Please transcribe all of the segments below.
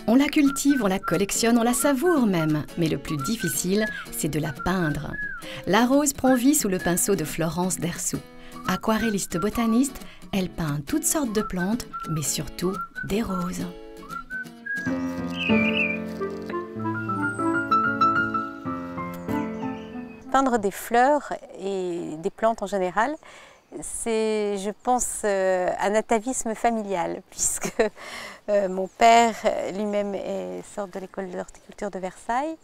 On la cultive, on la collectionne, on la savoure même, mais le plus difficile, c'est de la peindre. La rose prend vie sous le pinceau de Florence Dersou. Aquarelliste botaniste, elle peint toutes sortes de plantes, mais surtout des roses. Peindre des fleurs et des plantes en général, c'est, je pense, un atavisme familial, puisque mon père lui-même sort de l'école d'horticulture de Versailles.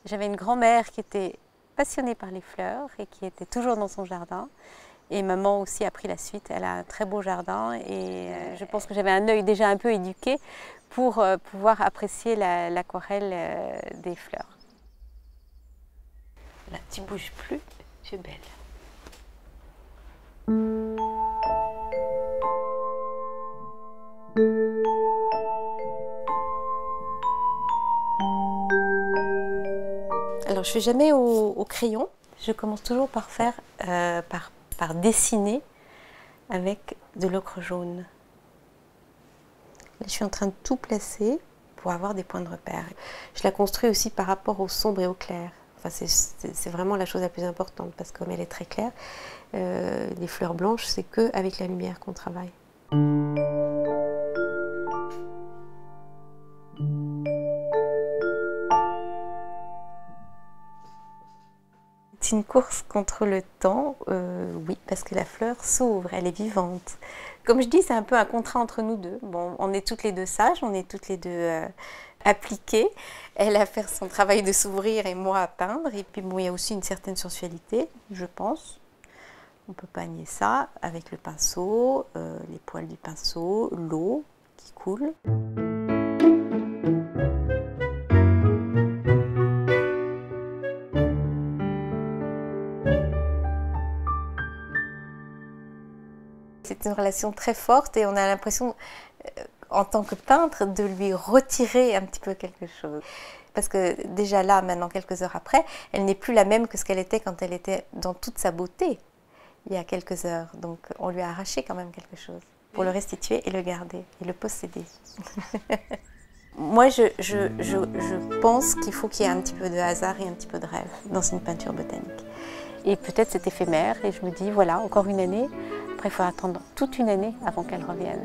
J'avais une grand-mère qui était passionnée par les fleurs et qui était toujours dans son jardin. Et maman aussi a pris la suite, elle a un très beau jardin et je pense que j'avais un œil déjà un peu éduqué pour pouvoir apprécier l'aquarelle des fleurs. Là, tu ne bouges plus, tu es belle. Alors, je ne fais jamais au crayon. Je commence toujours par faire, par dessiner avec de l'ocre jaune. Là, je suis en train de tout placer pour avoir des points de repère. Je la construis aussi par rapport au sombre et au clair. Enfin, c'est vraiment la chose la plus importante parce que comme elle est très claire, les fleurs blanches, c'est qu'avec la lumière qu'on travaille. C'est une course contre le temps, oui, parce que la fleur s'ouvre, elle est vivante. Comme je dis, c'est un peu un contrat entre nous deux. Bon, on est toutes les deux sages, on est toutes les deux appliquées. Elle à faire son travail de s'ouvrir et moi à peindre. Et puis bon, il y a aussi une certaine sensualité, je pense. On peut pas nier ça avec le pinceau, les poils du pinceau, l'eau qui coule. C'est une relation très forte et on a l'impression, en tant que peintre, de lui retirer un petit peu quelque chose. Parce que déjà là, maintenant, quelques heures après, elle n'est plus la même que ce qu'elle était quand elle était dans toute sa beauté, il y a quelques heures. Donc on lui a arraché quand même quelque chose pour le restituer et le garder et le posséder. Moi, je pense qu'il faut qu'il y ait un petit peu de hasard et un petit peu de rêve dans une peinture botanique. Et peut-être c'est éphémère et je me dis, voilà, encore une année. Après, il faut attendre toute une année avant qu'elle revienne.